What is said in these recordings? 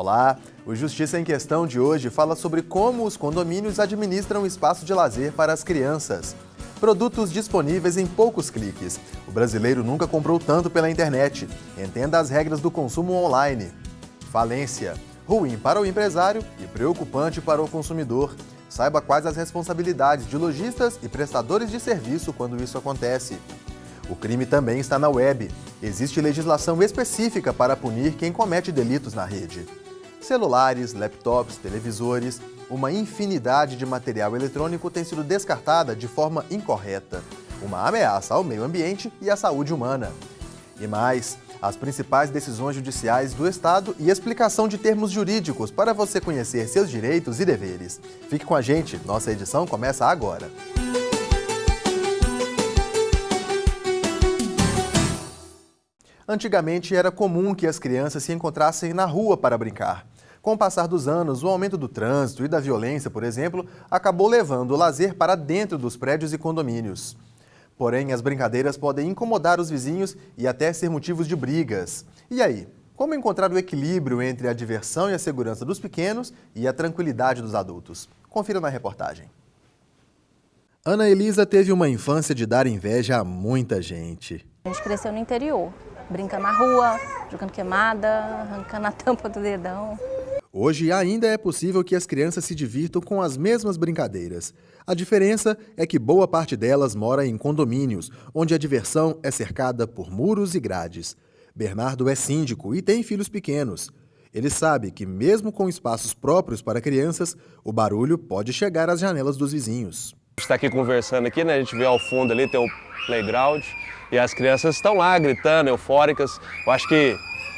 Olá! O Justiça em Questão de hoje fala sobre como os condomínios administram espaço de lazer para as crianças. Produtos disponíveis em poucos cliques. O brasileiro nunca comprou tanto pela internet. Entenda as regras do consumo online. Falência. Ruim para o empresário e preocupante para o consumidor. Saiba quais as responsabilidades de lojistas e prestadores de serviço quando isso acontece. O crime também está na web. Existe legislação específica para punir quem comete delitos na rede. Celulares, laptops, televisores, uma infinidade de material eletrônico tem sido descartada de forma incorreta. Uma ameaça ao meio ambiente e à saúde humana. E mais, as principais decisões judiciais do Estado e explicação de termos jurídicos para você conhecer seus direitos e deveres. Fique com a gente, nossa edição começa agora. Antigamente era comum que as crianças se encontrassem na rua para brincar. Com o passar dos anos, o aumento do trânsito e da violência, por exemplo, acabou levando o lazer para dentro dos prédios e condomínios. Porém, as brincadeiras podem incomodar os vizinhos e até ser motivos de brigas. E aí, como encontrar o equilíbrio entre a diversão e a segurança dos pequenos e a tranquilidade dos adultos? Confira na reportagem. Ana Elisa teve uma infância de dar inveja a muita gente. A gente cresceu no interior, brincando na rua, jogando queimada, arrancando a tampa do dedão. Hoje ainda é possível que as crianças se divirtam com as mesmas brincadeiras. A diferença é que boa parte delas mora em condomínios, onde a diversão é cercada por muros e grades. Bernardo é síndico e tem filhos pequenos. Ele sabe que mesmo com espaços próprios para crianças, o barulho pode chegar às janelas dos vizinhos. A gente está aqui conversando aqui, né? A gente vê ao fundo ali, tem o playground, e as crianças estão lá gritando, eufóricas. Eu acho que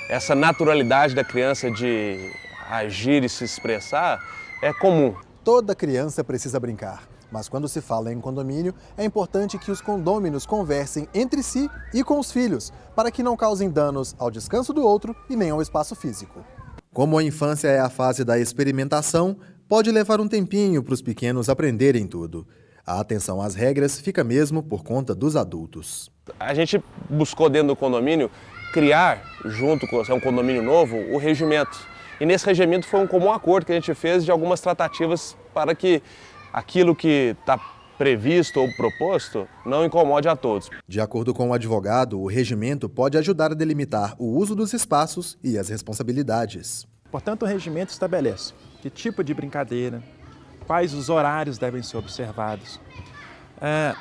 essa naturalidade da criança de agir e se expressar é comum. Toda criança precisa brincar, mas quando se fala em condomínio, é importante que os condôminos conversem entre si e com os filhos, para que não causem danos ao descanso do outro e nem ao espaço físico. Como a infância é a fase da experimentação, pode levar um tempinho para os pequenos aprenderem tudo. A atenção às regras fica mesmo por conta dos adultos. A gente buscou dentro do condomínio criar, junto com um condomínio novo, o regimento. E nesse regimento foi um comum acordo que a gente fez de algumas tratativas para que aquilo que está previsto ou proposto não incomode a todos. De acordo com o advogado, o regimento pode ajudar a delimitar o uso dos espaços e as responsabilidades. Portanto, o regimento estabelece que tipo de brincadeira, quais os horários devem ser observados.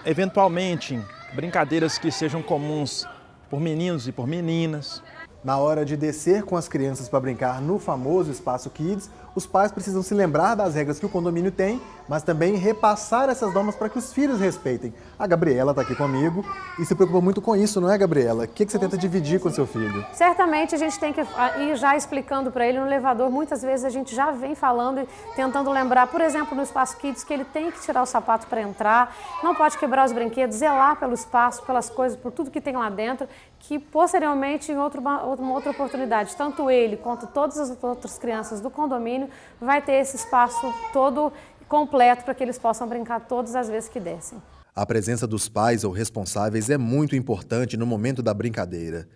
Eventualmente, brincadeiras que sejam comuns por meninos e por meninas. Na hora de descer com as crianças para brincar no famoso Espaço Kids, os pais precisam se lembrar das regras que o condomínio tem, mas também repassar essas normas para que os filhos respeitem. A Gabriela está aqui comigo e se preocupa muito com isso, não é, Gabriela? O que você tenta dividir com seu filho? Certamente a gente tem que ir já explicando para ele no elevador. Muitas vezes a gente já vem falando e tentando lembrar, por exemplo, no Espaço Kids, que ele tem que tirar o sapato para entrar, não pode quebrar os brinquedos, zelar pelo espaço, pelas coisas, por tudo que tem lá dentro, que posteriormente, em uma outra oportunidade, tanto ele quanto todas as outras crianças do condomínio vai ter esse espaço todo completo para que eles possam brincar todas as vezes que descem. A presença dos pais ou responsáveis é muito importante no momento da brincadeira.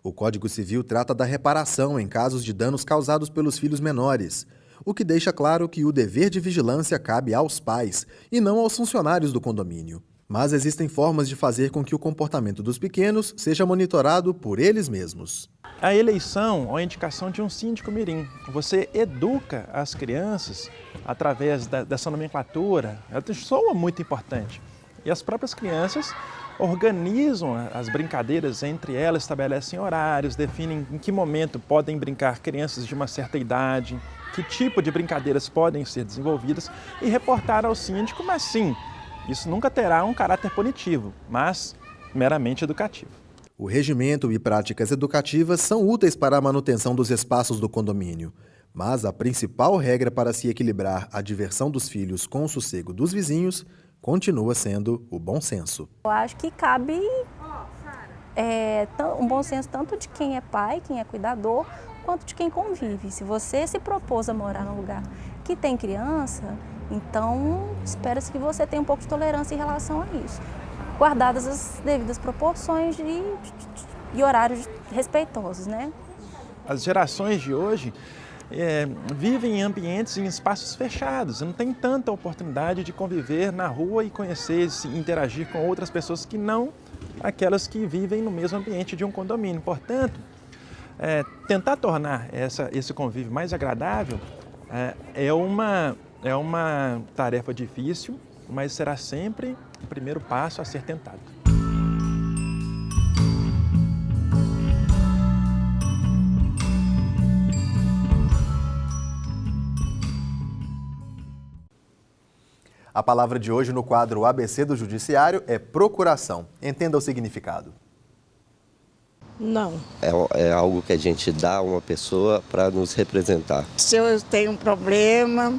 O Código Civil trata da reparação em casos de danos causados pelos filhos menores, o que deixa claro que o dever de vigilância cabe aos pais e não aos funcionários do condomínio. Mas existem formas de fazer com que o comportamento dos pequenos seja monitorado por eles mesmos. A eleição ou a indicação de um síndico mirim. Você educa as crianças através dessa nomenclatura, ela soa muito importante. E as próprias crianças organizam as brincadeiras entre elas, estabelecem horários, definem em que momento podem brincar crianças de uma certa idade, que tipo de brincadeiras podem ser desenvolvidas e reportar ao síndico, mas sim, isso nunca terá um caráter punitivo, mas meramente educativo. O regimento e práticas educativas são úteis para a manutenção dos espaços do condomínio, mas a principal regra para se equilibrar a diversão dos filhos com o sossego dos vizinhos continua sendo o bom senso. Eu acho que cabe um bom senso tanto de quem é pai, quem é cuidador, quanto de quem convive. Se você se propôs a morar num lugar que tem criança, então espera-se que você tenha um pouco de tolerância em relação a isso, guardadas as devidas proporções e horários respeitosos, né? As gerações de hoje vivem em ambientes, em espaços fechados, não tem tanta oportunidade de conviver na rua e conhecer, interagir com outras pessoas que não aquelas que vivem no mesmo ambiente de um condomínio. Portanto, tentar tornar esse convívio mais agradável é uma tarefa difícil, mas será sempre o primeiro passo a ser tentado. A palavra de hoje no quadro ABC do Judiciário é procuração. Entenda o significado. Não. É algo que a gente dá a uma pessoa para nos representar. Se eu tenho um problema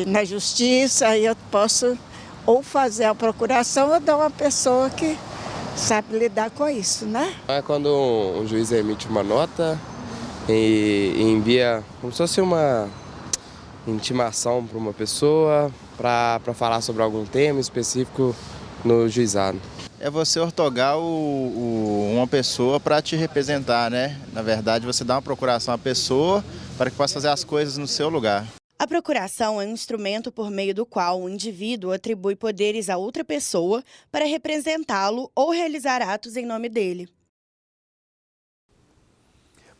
na justiça, aí eu posso ou fazer a procuração ou dar uma pessoa que sabe lidar com isso, né? É quando um juiz emite uma nota e envia como se fosse uma intimação para uma pessoa para falar sobre algum tema específico no juizado. É você ortogar uma pessoa para te representar, né? Na verdade, você dá uma procuração à pessoa para que possa fazer as coisas no seu lugar. A procuração é um instrumento por meio do qual o indivíduo atribui poderes a outra pessoa para representá-lo ou realizar atos em nome dele.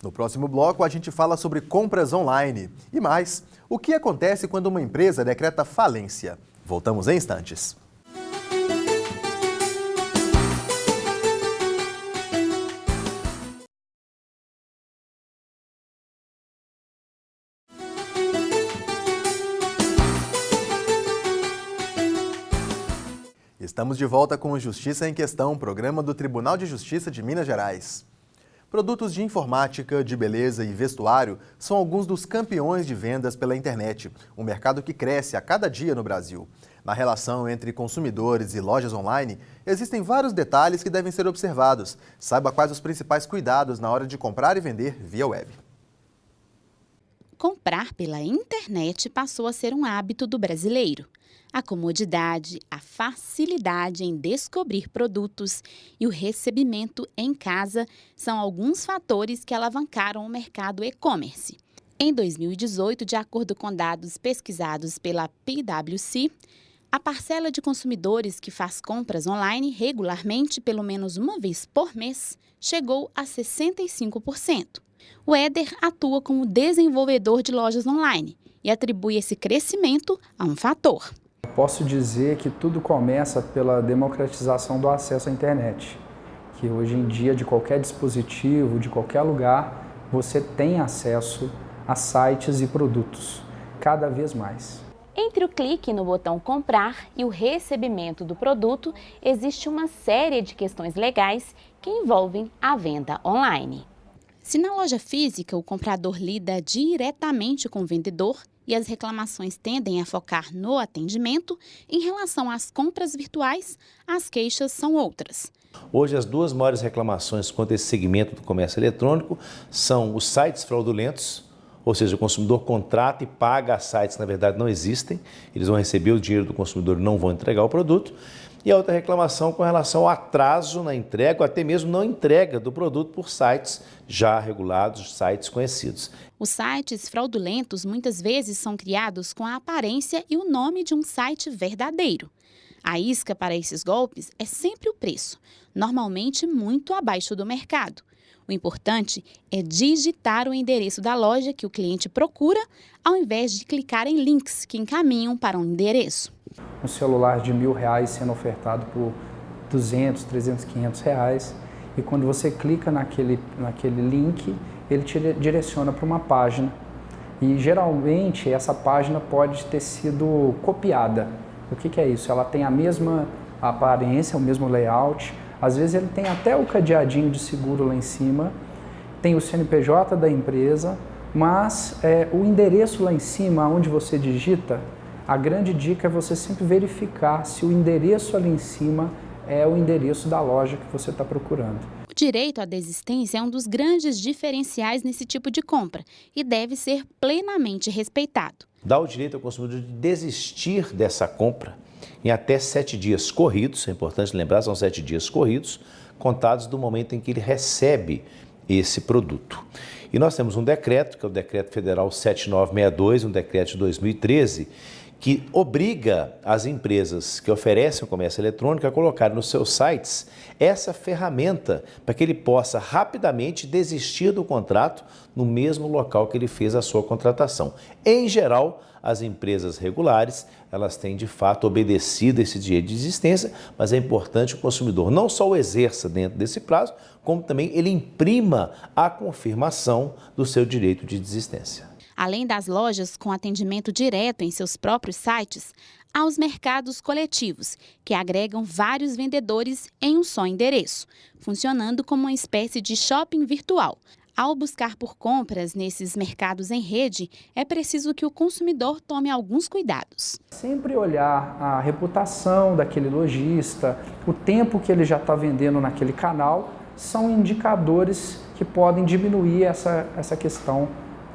No próximo bloco, a gente fala sobre compras online. E mais, o que acontece quando uma empresa decreta falência? Voltamos em instantes. Estamos de volta com o Justiça em Questão, programa do Tribunal de Justiça de Minas Gerais. Produtos de informática, de beleza e vestuário são alguns dos campeões de vendas pela internet, um mercado que cresce a cada dia no Brasil. Na relação entre consumidores e lojas online, existem vários detalhes que devem ser observados. Saiba quais os principais cuidados na hora de comprar e vender via web. Comprar pela internet passou a ser um hábito do brasileiro. A comodidade, a facilidade em descobrir produtos e o recebimento em casa são alguns fatores que alavancaram o mercado e-commerce. Em 2018, de acordo com dados pesquisados pela PwC, a parcela de consumidores que faz compras online regularmente, pelo menos uma vez por mês, chegou a 65%. O Éder atua como desenvolvedor de lojas online e atribui esse crescimento a um fator. Posso dizer que tudo começa pela democratização do acesso à internet, que hoje em dia, de qualquer dispositivo, de qualquer lugar, você tem acesso a sites e produtos, cada vez mais. Entre o clique no botão comprar e o recebimento do produto, existe uma série de questões legais que envolvem a venda online. Se na loja física o comprador lida diretamente com o vendedor e as reclamações tendem a focar no atendimento, em relação às compras virtuais, as queixas são outras. Hoje, as duas maiores reclamações quanto a esse segmento do comércio eletrônico são os sites fraudulentos, ou seja, o consumidor contrata e paga a sites que na verdade não existem, eles vão receber o dinheiro do consumidor e não vão entregar o produto. E a outra reclamação com relação ao atraso na entrega, ou até mesmo não entrega do produto por sites já regulados, sites conhecidos. Os sites fraudulentos muitas vezes são criados com a aparência e o nome de um site verdadeiro. A isca para esses golpes é sempre o preço, normalmente muito abaixo do mercado. O importante é digitar o endereço da loja que o cliente procura, ao invés de clicar em links que encaminham para um endereço. Um celular de R$1.000 sendo ofertado por R$200, R$300, R$500, e quando você clica naquele link, ele te direciona para uma página. E geralmente essa página pode ter sido copiada. O que é isso? Ela tem a mesma aparência, o mesmo layout. Às vezes ele tem até o cadeadinho de seguro lá em cima, tem o CNPJ da empresa, mas o endereço lá em cima, onde você digita, a grande dica é você sempre verificar se o endereço ali em cima é o endereço da loja que você está procurando. O direito à desistência é um dos grandes diferenciais nesse tipo de compra e deve ser plenamente respeitado. Dá o direito ao consumidor de desistir dessa compra em até 7 dias corridos, é importante lembrar, são 7 dias corridos, contados do momento em que ele recebe esse produto. E nós temos um decreto, que é o Decreto Federal 7962, um decreto de 2013, que obriga as empresas que oferecem o comércio eletrônico a colocar nos seus sites essa ferramenta para que ele possa rapidamente desistir do contrato no mesmo local que ele fez a sua contratação. Em geral, as empresas regulares, elas têm de fato obedecido esse direito de existência, mas é importante que o consumidor não só o exerça dentro desse prazo, como também ele imprima a confirmação do seu direito de desistência. Além das lojas com atendimento direto em seus próprios sites, há os mercados coletivos, que agregam vários vendedores em um só endereço, funcionando como uma espécie de shopping virtual. Ao buscar por compras nesses mercados em rede, é preciso que o consumidor tome alguns cuidados. Sempre olhar a reputação daquele lojista, o tempo que ele já está vendendo naquele canal, são indicadores que podem diminuir essa questão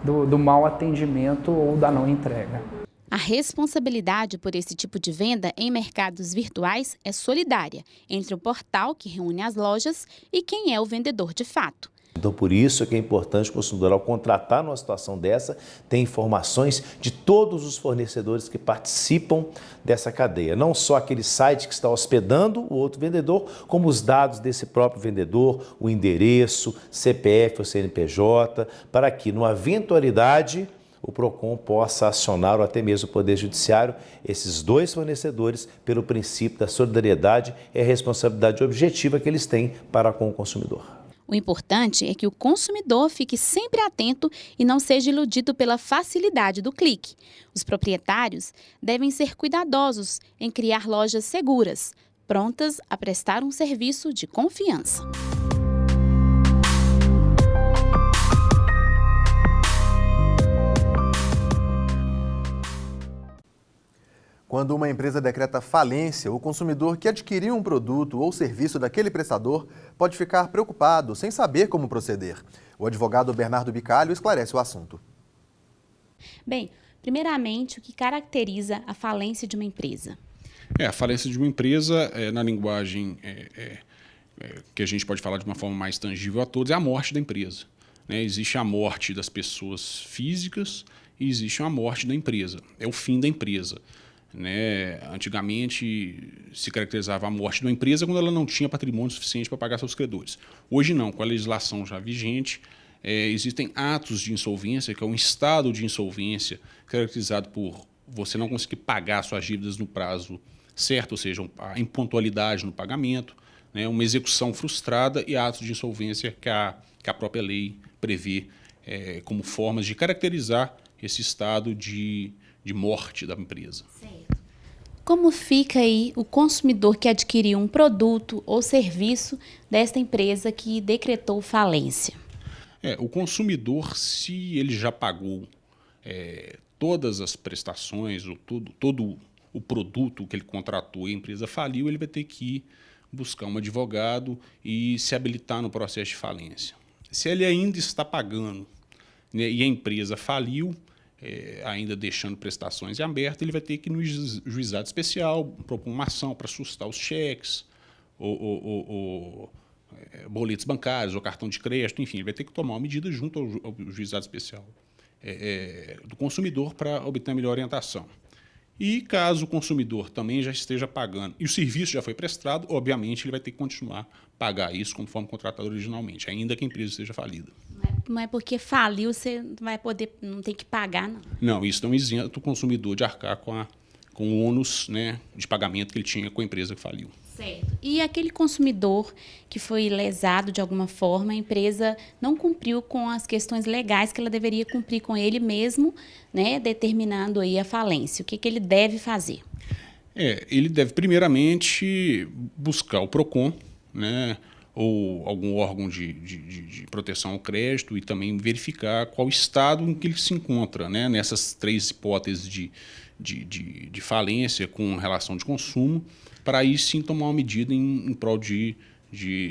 do mau atendimento ou da não entrega. A responsabilidade por esse tipo de venda em mercados virtuais é solidária entre o portal que reúne as lojas e quem é o vendedor de fato. Então, por isso é que é importante o consumidor, ao contratar numa situação dessa, ter informações de todos os fornecedores que participam dessa cadeia. Não só aquele site que está hospedando o outro vendedor, como os dados desse próprio vendedor, o endereço, CPF ou CNPJ, para que, numa eventualidade, o PROCON possa acionar, ou até mesmo o Poder Judiciário, esses dois fornecedores pelo princípio da solidariedade e a responsabilidade objetiva que eles têm para com o consumidor. O importante é que o consumidor fique sempre atento e não seja iludido pela facilidade do clique. Os proprietários devem ser cuidadosos em criar lojas seguras, prontas a prestar um serviço de confiança. Quando uma empresa decreta falência, o consumidor que adquiriu um produto ou serviço daquele prestador pode ficar preocupado, sem saber como proceder. O advogado Bernardo Bicalho esclarece o assunto. Bem, primeiramente, o que caracteriza a falência de uma empresa? A falência de uma empresa, na linguagem que a gente pode falar de uma forma mais tangível a todos, é a morte da empresa. Existe a morte das pessoas físicas e existe a morte da empresa. É o fim da empresa. Antigamente se caracterizava a morte de uma empresa quando ela não tinha patrimônio suficiente para pagar seus credores. Hoje não, com a legislação já vigente, existem atos de insolvência, que é um estado de insolvência caracterizado por você não conseguir pagar suas dívidas no prazo certo, ou seja, a impontualidade no pagamento, uma execução frustrada e atos de insolvência que a própria lei prevê como formas de caracterizar esse estado de morte da empresa. Certo. Como fica aí o consumidor que adquiriu um produto ou serviço desta empresa que decretou falência? O consumidor, se ele já pagou todas as prestações, ou todo o produto que ele contratou e a empresa faliu, ele vai ter que buscar um advogado e se habilitar no processo de falência. Se ele ainda está pagando, e a empresa faliu, ainda deixando prestações em aberto, ele vai ter que ir no juizado especial, propor uma ação para sustar os cheques, ou boletos bancários, ou cartão de crédito, enfim, ele vai ter que tomar uma medida junto ao juizado especial do consumidor para obter a melhor orientação. E caso o consumidor também já esteja pagando e o serviço já foi prestado, obviamente ele vai ter que continuar a pagar isso conforme contratado originalmente, ainda que a empresa esteja falida. Não é porque faliu, você não tem que pagar, não. Não, isso não isenta o consumidor de arcar com o ônus de pagamento que ele tinha com a empresa que faliu. Certo. E aquele consumidor que foi lesado de alguma forma, a empresa não cumpriu com as questões legais que ela deveria cumprir com ele mesmo, determinando aí a falência. O que ele deve fazer? Ele deve primeiramente buscar o PROCON, ou algum órgão de proteção ao crédito e também verificar qual estado em que ele se encontra, nessas três hipóteses de falência com relação de consumo, para aí sim tomar uma medida em prol de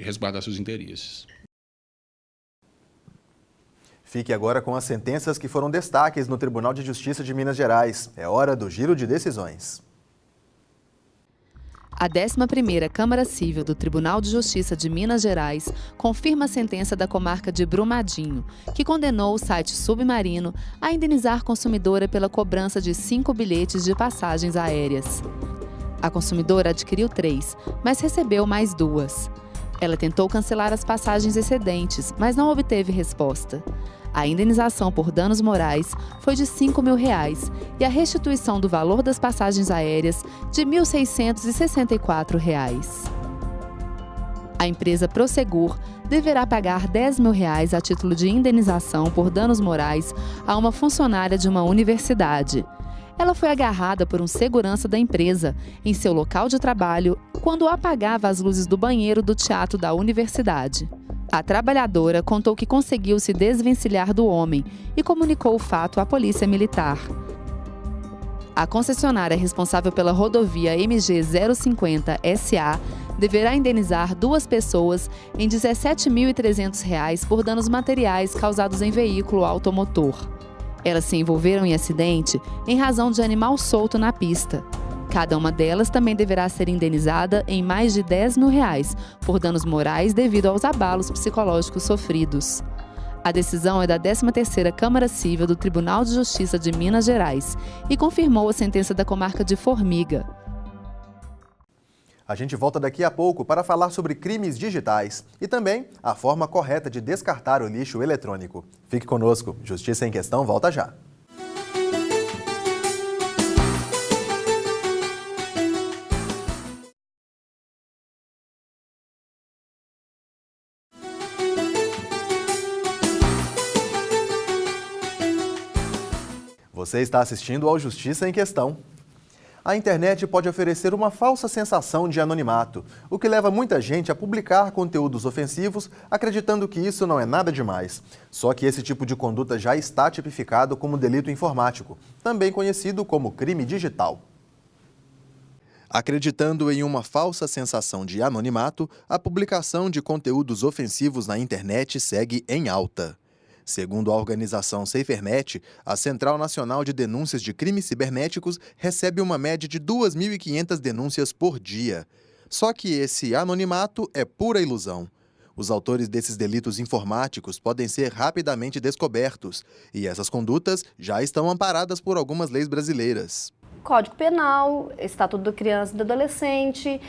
resguardar seus interesses. Fique agora com as sentenças que foram destaques no Tribunal de Justiça de Minas Gerais. É hora do giro de decisões. A 11ª Câmara Civil do Tribunal de Justiça de Minas Gerais confirma a sentença da comarca de Brumadinho, que condenou o site Submarino a indenizar a consumidora pela cobrança de 5 bilhetes de passagens aéreas. A consumidora adquiriu 3, mas recebeu mais 2. Ela tentou cancelar as passagens excedentes, mas não obteve resposta. A indenização por danos morais foi de R$ 5.000 e a restituição do valor das passagens aéreas de R$ 1.664. A empresa Prosegur deverá pagar R$ 10.000 a título de indenização por danos morais a uma funcionária de uma universidade. Ela foi agarrada por um segurança da empresa em seu local de trabalho quando apagava as luzes do banheiro do teatro da universidade. A trabalhadora contou que conseguiu se desvencilhar do homem e comunicou o fato à polícia militar. A concessionária responsável pela rodovia MG 050 SA deverá indenizar 2 pessoas em R$ 17.300 por danos materiais causados em veículo automotor. Elas se envolveram em acidente em razão de animal solto na pista. Cada uma delas também deverá ser indenizada em mais de R$ 10.000 por danos morais devido aos abalos psicológicos sofridos. A decisão é da 13ª Câmara Civil do Tribunal de Justiça de Minas Gerais e confirmou a sentença da comarca de Formiga. A gente volta daqui a pouco para falar sobre crimes digitais e também a forma correta de descartar o lixo eletrônico. Fique conosco, Justiça em Questão volta já. Você está assistindo ao Justiça em Questão. A internet pode oferecer uma falsa sensação de anonimato, o que leva muita gente a publicar conteúdos ofensivos, acreditando que isso não é nada demais. Só que esse tipo de conduta já está tipificado como delito informático, também conhecido como crime digital. Acreditando em uma falsa sensação de anonimato, a publicação de conteúdos ofensivos na internet segue em alta. Segundo a organização SaferNet, a Central Nacional de Denúncias de Crimes Cibernéticos recebe uma média de 2.500 denúncias por dia. Só que esse anonimato é pura ilusão. Os autores desses delitos informáticos podem ser rapidamente descobertos, e essas condutas já estão amparadas por algumas leis brasileiras. Código Penal, Estatuto da Criança e do Adolescente,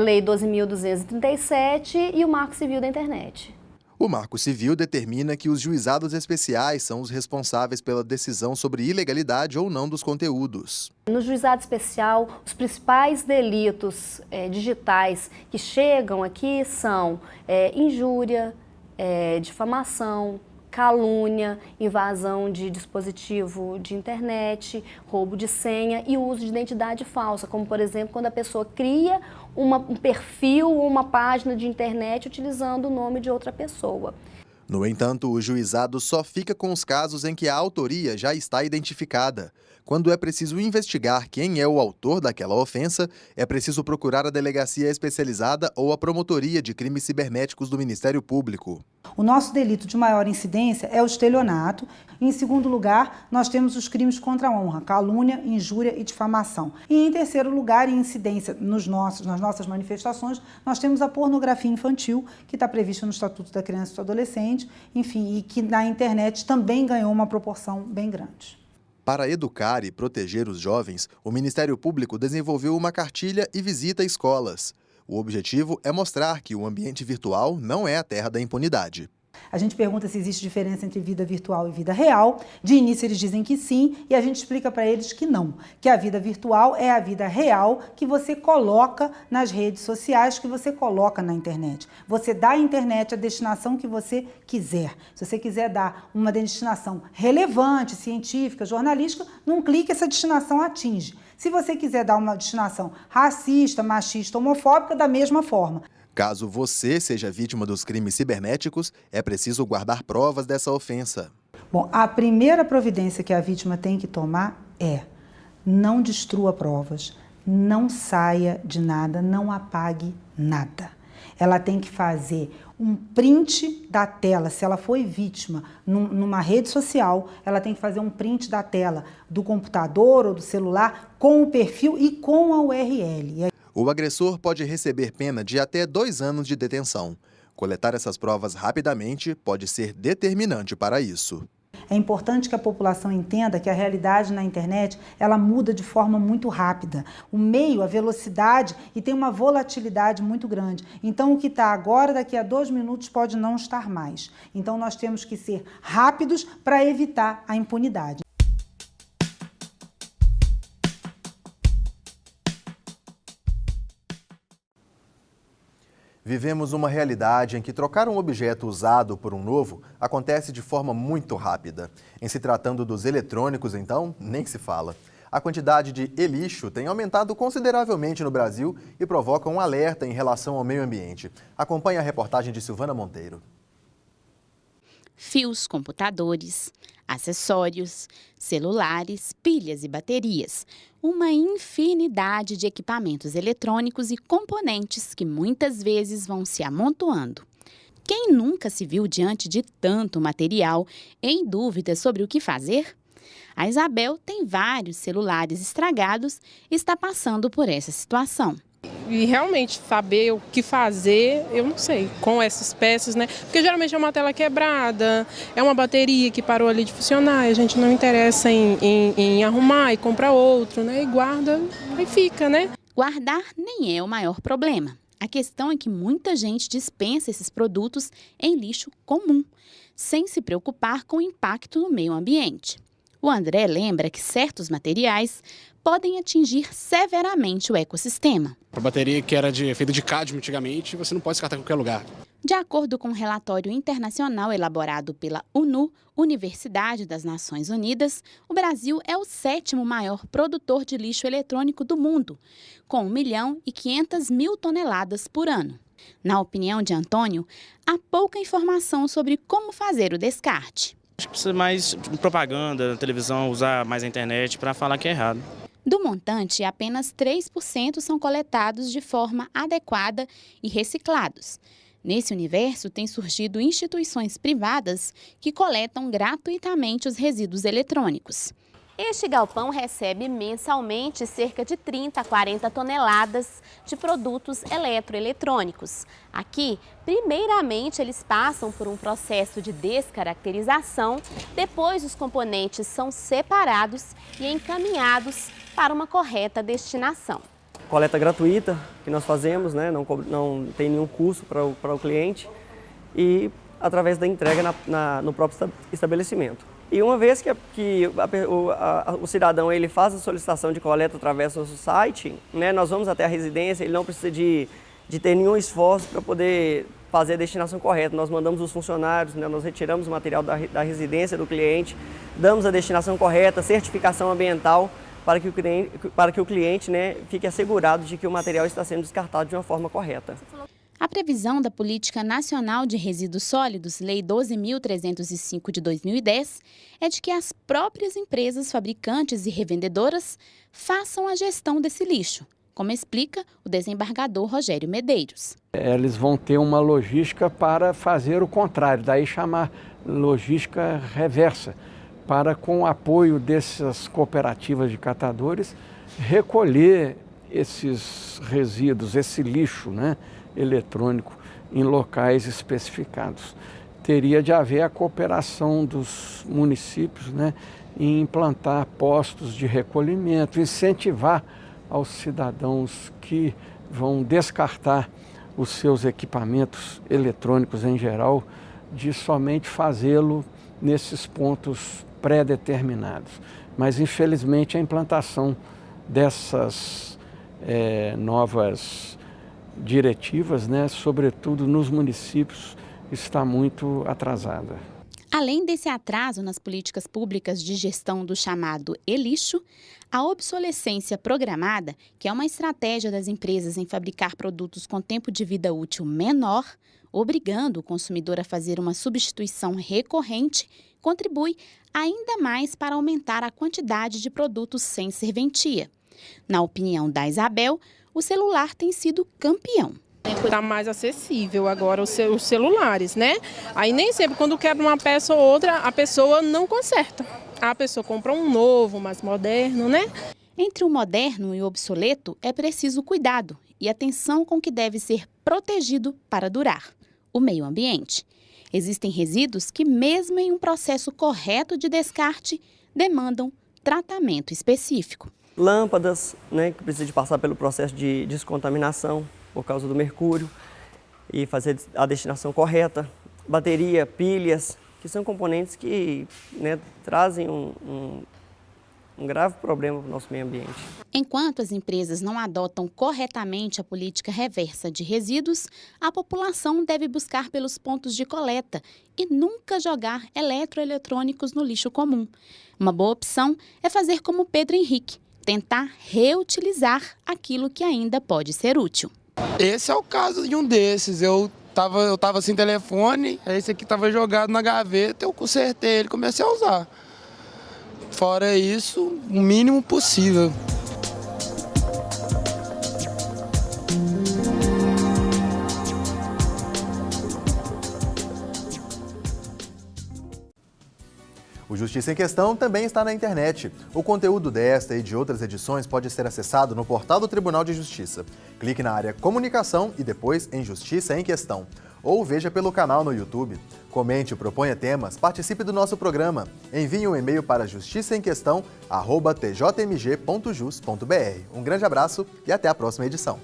Lei 12.237 e o Marco Civil da Internet. O Marco Civil determina que os juizados especiais são os responsáveis pela decisão sobre ilegalidade ou não dos conteúdos. No juizado especial, os principais delitos digitais que chegam aqui são injúria, difamação, calúnia, invasão de dispositivo de internet, roubo de senha e uso de identidade falsa, como, por exemplo, quando a pessoa cria um perfil ou uma página de internet utilizando o nome de outra pessoa. No entanto, o juizado só fica com os casos em que a autoria já está identificada. Quando é preciso investigar quem é o autor daquela ofensa, é preciso procurar a delegacia especializada ou a promotoria de crimes cibernéticos do Ministério Público. O nosso delito de maior incidência é o estelionato. Em segundo lugar, nós temos os crimes contra a honra, calúnia, injúria e difamação. E em terceiro lugar, em incidência nas nossas manifestações, nós temos a pornografia infantil, que está prevista no Estatuto da Criança e do Adolescente, enfim, e que na internet também ganhou uma proporção bem grande. Para educar e proteger os jovens, o Ministério Público desenvolveu uma cartilha e visita escolas. O objetivo é mostrar que o ambiente virtual não é a terra da impunidade. A gente pergunta se existe diferença entre vida virtual e vida real. De início eles dizem que sim e a gente explica para eles que não. Que a vida virtual é a vida real que você coloca nas redes sociais, que você coloca na internet. Você dá à internet a destinação que você quiser. Se você quiser dar uma destinação relevante, científica, jornalística, num clique essa destinação atinge. Se você quiser dar uma destinação racista, machista, homofóbica, da mesma forma. Caso você seja vítima dos crimes cibernéticos, é preciso guardar provas dessa ofensa. Bom, a primeira providência que a vítima tem que tomar é: não destrua provas, não saia de nada, não apague nada. Ela tem que fazer um print da tela. Se ela foi vítima numa rede social, ela tem que fazer um print da tela do computador ou do celular com o perfil e com a URL. o agressor pode receber pena de até 2 anos de detenção. Coletar essas provas rapidamente pode ser determinante para isso. É importante que a população entenda que a realidade na internet, ela muda de forma muito rápida. O meio, a velocidade, e tem uma volatilidade muito grande. Então, o que está agora, daqui a 2 minutos, pode não estar mais. Então, nós temos que ser rápidos para evitar a impunidade. Vivemos uma realidade em que trocar um objeto usado por um novo acontece de forma muito rápida. Em se tratando dos eletrônicos, então, nem se fala. A quantidade de e-lixo tem aumentado consideravelmente no Brasil e provoca um alerta em relação ao meio ambiente. Acompanhe a reportagem de Silvana Monteiro. Fios, computadores, acessórios, celulares, pilhas e baterias. Uma infinidade de equipamentos eletrônicos e componentes que muitas vezes vão se amontoando. Quem nunca se viu diante de tanto material em dúvida sobre o que fazer? A Isabel tem vários celulares estragados e está passando por essa situação. E realmente saber o que fazer, eu não sei, com essas peças, né? Porque geralmente é uma tela quebrada, é uma bateria que parou ali de funcionar, e a gente não interessa em arrumar e comprar outro, né? E guarda, aí fica, né? Guardar nem é o maior problema. A questão é que muita gente dispensa esses produtos em lixo comum, sem se preocupar com o impacto no meio ambiente. O André lembra que certos materiais podem atingir severamente o ecossistema. A bateria que era feita de cádmio antigamente, você não pode descartar em qualquer lugar. De acordo com um relatório internacional elaborado pela ONU, Universidade das Nações Unidas, o Brasil é o 7º maior produtor de lixo eletrônico do mundo, com 1.500.000 toneladas por ano. Na opinião de Antônio, há pouca informação sobre como fazer o descarte. Acho que precisa mais de propaganda na televisão, usar mais a internet para falar que é errado. Do montante, apenas 3% são coletados de forma adequada e reciclados. Nesse universo, têm surgido instituições privadas que coletam gratuitamente os resíduos eletrônicos. Este galpão recebe mensalmente cerca de 30 a 40 toneladas de produtos eletroeletrônicos. Aqui, primeiramente, eles passam por um processo de descaracterização, depois os componentes são separados e encaminhados para uma correta destinação. Coleta gratuita que nós fazemos, né? Não tem nenhum custo para o cliente e através da entrega no próprio estabelecimento. E uma vez que o cidadão ele faz a solicitação de coleta através do nosso site, né, nós vamos até a residência, ele não precisa de ter nenhum esforço para poder fazer a destinação correta. Nós mandamos os funcionários, né, nós retiramos o material da residência do cliente, damos a destinação correta, certificação ambiental, para que o cliente, né, fique assegurado de que o material está sendo descartado de uma forma correta. A previsão da Política Nacional de Resíduos Sólidos, Lei 12.305 de 2010, é de que as próprias empresas fabricantes e revendedoras façam a gestão desse lixo, como explica o desembargador Rogério Medeiros. Eles vão ter uma logística para fazer o contrário, daí chamar logística reversa, para, com o apoio dessas cooperativas de catadores, recolher esses resíduos, esse lixo, né, eletrônico em locais especificados. Teria de haver a cooperação dos municípios, né, em implantar postos de recolhimento, incentivar aos cidadãos que vão descartar os seus equipamentos eletrônicos em geral, de somente fazê-lo nesses pontos pré-determinados. Mas, infelizmente, a implantação dessas novas diretivas, né, sobretudo nos municípios, está muito atrasada. Além desse atraso nas políticas públicas de gestão do chamado e-lixo, a obsolescência programada, que é uma estratégia das empresas em fabricar produtos com tempo de vida útil menor, obrigando o consumidor a fazer uma substituição recorrente, contribui ainda mais para aumentar a quantidade de produtos sem serventia. Na opinião da Isabel, o celular tem sido campeão. Está mais acessível agora os celulares, né? Aí nem sempre quando quebra uma peça ou outra, a pessoa não conserta. A pessoa compra um novo, mais moderno, né? Entre o moderno e o obsoleto é preciso cuidado e atenção com o que deve ser protegido para durar: o meio ambiente. Existem resíduos que, mesmo em um processo correto de descarte, demandam tratamento específico. Lâmpadas, né, que precisa de passar pelo processo de descontaminação por causa do mercúrio e fazer a destinação correta. Bateria, pilhas, que são componentes que, né, trazem um grave problema para o nosso meio ambiente. Enquanto as empresas não adotam corretamente a política reversa de resíduos, a população deve buscar pelos pontos de coleta e nunca jogar eletroeletrônicos no lixo comum. Uma boa opção é fazer como Pedro Henrique, tentar reutilizar aquilo que ainda pode ser útil. Esse é o caso de um desses. Eu tava sem telefone, esse aqui estava jogado na gaveta, eu consertei ele e comecei a usar. Fora isso, o mínimo possível. O Justiça em Questão também está na internet. O conteúdo desta e de outras edições pode ser acessado no portal do Tribunal de Justiça. Clique na área Comunicação e depois em Justiça em Questão. Ou veja pelo canal no YouTube. Comente, proponha temas, participe do nosso programa. Envie um e-mail para justiçaemquestão@tjmg.jus.br. Um grande abraço e até a próxima edição.